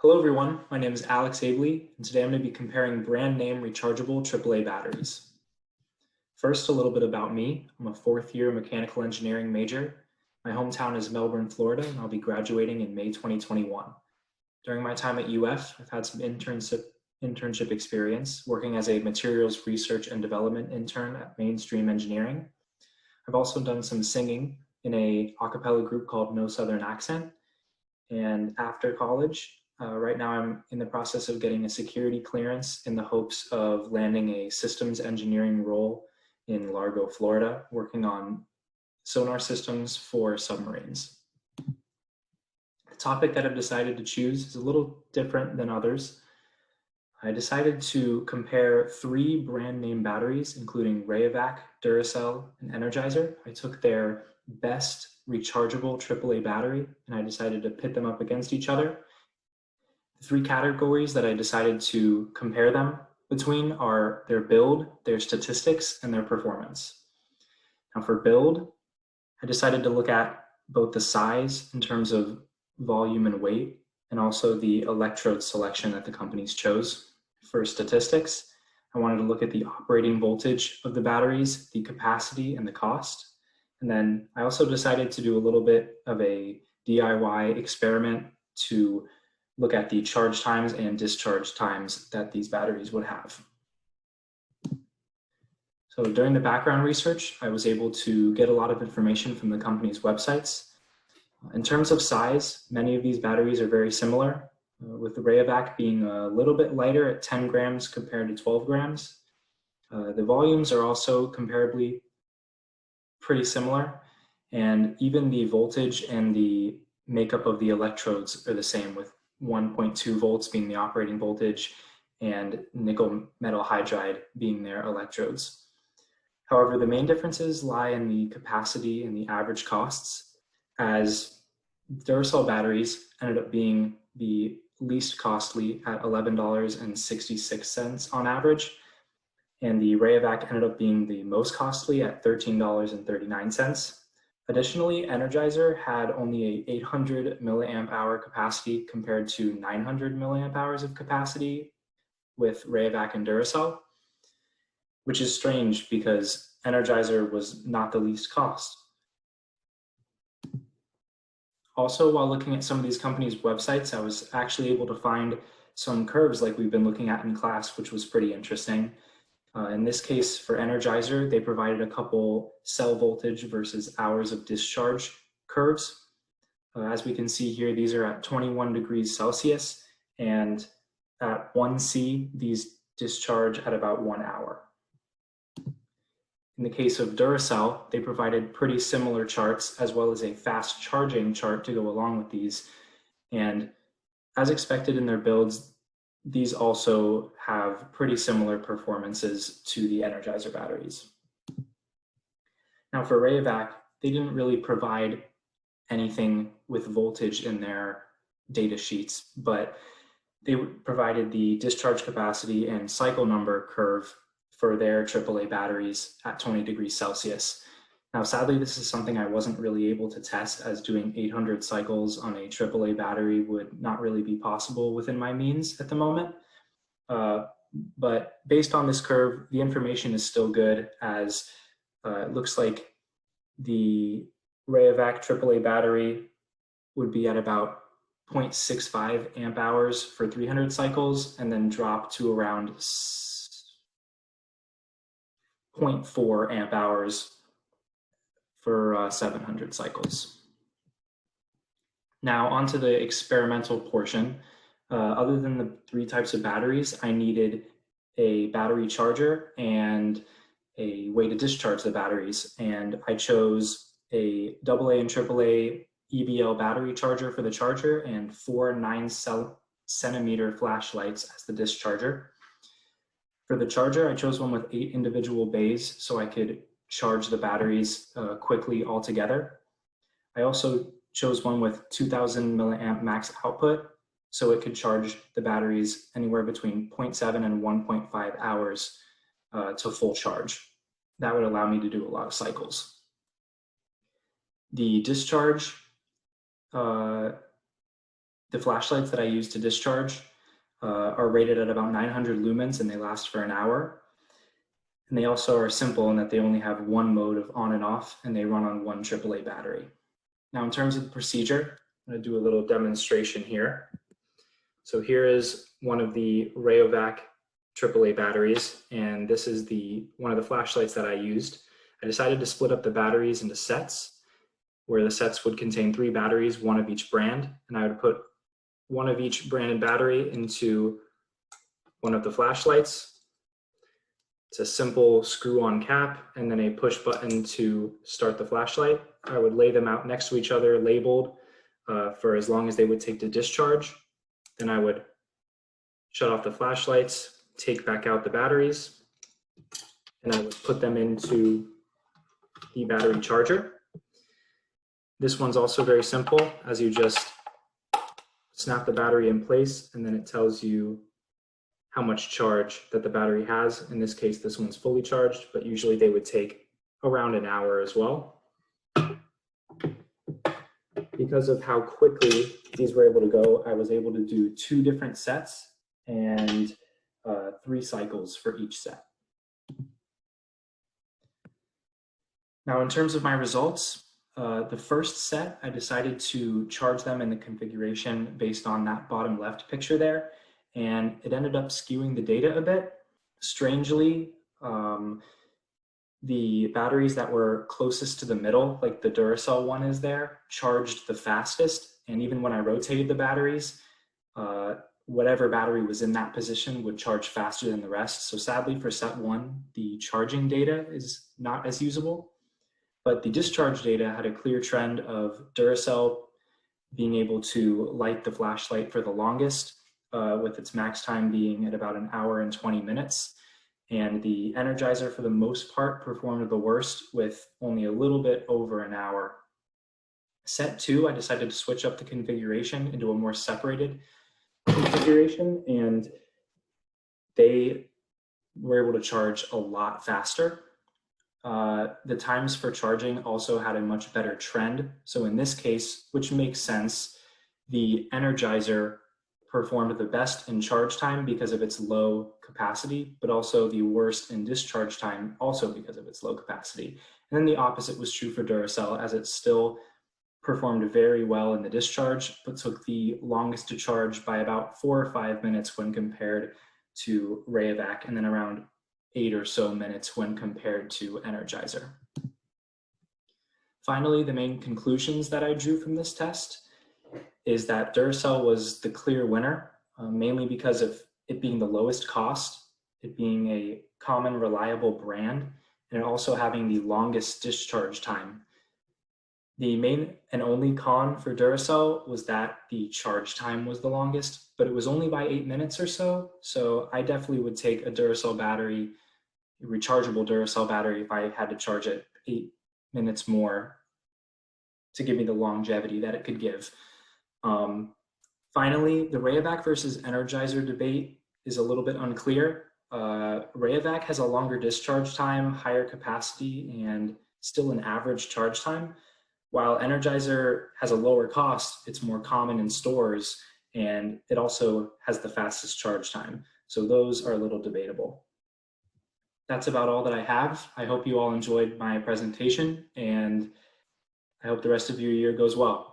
Hello everyone, my name is Alex Aebli, and today I'm going to be comparing brand name rechargeable AAA batteries. First, a little bit about me. I'm a fourth year mechanical engineering major. My hometown is Melbourne, Florida, and I'll be graduating in May 2021. During my time at UF, I've had some internship experience working as a materials research and development intern at Mainstream Engineering. I've also done some singing in a a cappella group called No Southern Accent. And after college, right now I'm in the process of getting a security clearance in the hopes of landing a systems engineering role in Largo, Florida, working on sonar systems for submarines. The topic that I've decided to choose is a little different than others. I decided to compare three brand name batteries, including Rayovac, Duracell, and Energizer. I took their best rechargeable AAA battery, and I decided to pit them up against each other. The three categories that I decided to compare them between are their build, their statistics, and their performance. Now for build, I decided to look at both the size in terms of volume and weight, and also the electrode selection that the companies chose. For statistics, I wanted to look at the operating voltage of the batteries, the capacity, and the cost. And then I also decided to do a little bit of a DIY experiment to look at the charge times and discharge times that these batteries would have. So during the background research, I was able to get a lot of information from the company's websites. In terms of size, many of these batteries are very similar, with the Rayovac being a little bit lighter at 10 grams compared to 12 grams. The volumes are also comparably pretty similar, and even the voltage and the makeup of the electrodes are the same, with 1.2 volts being the operating voltage and nickel metal hydride being their electrodes. However, the main differences lie in the capacity and the average costs, as Duracell batteries ended up being the least costly at $11.66 on average, and the Rayovac ended up being the most costly at $13.39. Additionally, Energizer had only a 800 milliamp hour capacity compared to 900 milliamp hours of capacity with Rayovac and Duracell, which is strange because Energizer was not the least cost. Also, while looking at some of these companies' websites, I was actually able to find some curves like we've been looking at in class, which was pretty interesting. In this case, for Energizer, they provided a couple cell voltage versus hours of discharge curves. As we can see here, these are at 21 degrees Celsius, and at 1C, these discharge at about 1 hour. In the case of Duracell, they provided pretty similar charts as well as a fast charging chart to go along with these. And as expected in their builds, these also have pretty similar performances to the Energizer batteries. Now for Rayovac, they didn't really provide anything with voltage in their data sheets, but they provided the discharge capacity and cycle number curve for their AAA batteries at 20 degrees Celsius. Now, sadly, this is something I wasn't really able to test, as doing 800 cycles on a AAA battery would not really be possible within my means at the moment. But based on this curve, the information is still good, as it looks like the Rayovac AAA battery would be at about 0.65 amp hours for 300 cycles and then drop to around 0.4 amp hours for 700 cycles. Now onto the experimental portion. Other than the three types of batteries, I needed a battery charger and a way to discharge the batteries. And I chose a AA and AAA EBL battery charger for the charger and 4 9-centimeter flashlights as the discharger. For the charger, I chose one with 8 individual bays so I could charge the batteries quickly all together. I also chose one with 2000 milliamp max output so it could charge the batteries anywhere between 0.7 and 1.5 hours to full charge. That would allow me to do a lot of cycles. The discharge The flashlights that I use to discharge are rated at about 900 lumens and they last for an hour. And they also are simple in that they only have one mode of on and off and they run on one AAA battery. Now in terms of the procedure, I'm going to do a little demonstration here. So here is one of the Rayovac AAA batteries, and this is one of the flashlights that I used. I decided to split up the batteries into sets, where the sets would contain 3 batteries, one of each brand, and I would put one of each branded battery into one of the flashlights. It's a simple screw-on cap and then a push button to start the flashlight. I would lay them out next to each other, labeled for as long as they would take to discharge. Then I would shut off the flashlights, take back out the batteries, and I would put them into the battery charger. This one's also very simple, as you just snap the battery in place and then it tells you how much charge that the battery has. In this case, this one's fully charged, but usually they would take around an hour as well. Because of how quickly these were able to go, I was able to do 2 different sets and 3 cycles for each set. Now, in terms of my results, the first set, I decided to charge them in the configuration based on that bottom left picture there, and it ended up skewing the data a bit. Strangely, the batteries that were closest to the middle, like the Duracell one is there, charged the fastest, and even when I rotated the batteries, whatever battery was in that position would charge faster than the rest. So sadly for set 1, the charging data is not as usable. But the discharge data had a clear trend of Duracell being able to light the flashlight for the longest, with its max time being at about 1 hour and 20 minutes. And the Energizer, for the most part, performed the worst with only a little bit over an hour. Set 2, I decided to switch up the configuration into a more separated configuration, and they were able to charge a lot faster. The times for charging also had a much better trend. So in this case, which makes sense, the Energizer performed the best in charge time because of its low capacity, but also the worst in discharge time also because of its low capacity. And then the opposite was true for Duracell, as it still performed very well in the discharge, but took the longest to charge by about 4 or 5 minutes when compared to Rayovac, and then around 8 or so minutes when compared to Energizer. Finally, the main conclusions that I drew from this test is that Duracell was the clear winner, mainly because of it being the lowest cost, it being a common, reliable brand, and also having the longest discharge time. The main and only con for Duracell was that the charge time was the longest, but it was only by 8 minutes or so. So I definitely would take a Duracell battery, a rechargeable Duracell battery, if I had to charge it 8 minutes more to give me the longevity that it could give. Finally, the Rayovac versus Energizer debate is a little bit unclear. Rayovac has a longer discharge time, higher capacity, and still an average charge time, while Energizer has a lower cost. It's more common in stores, and it also has the fastest charge time. So those are a little debatable. That's about all that I have. I hope you all enjoyed my presentation, and I hope the rest of your year goes well.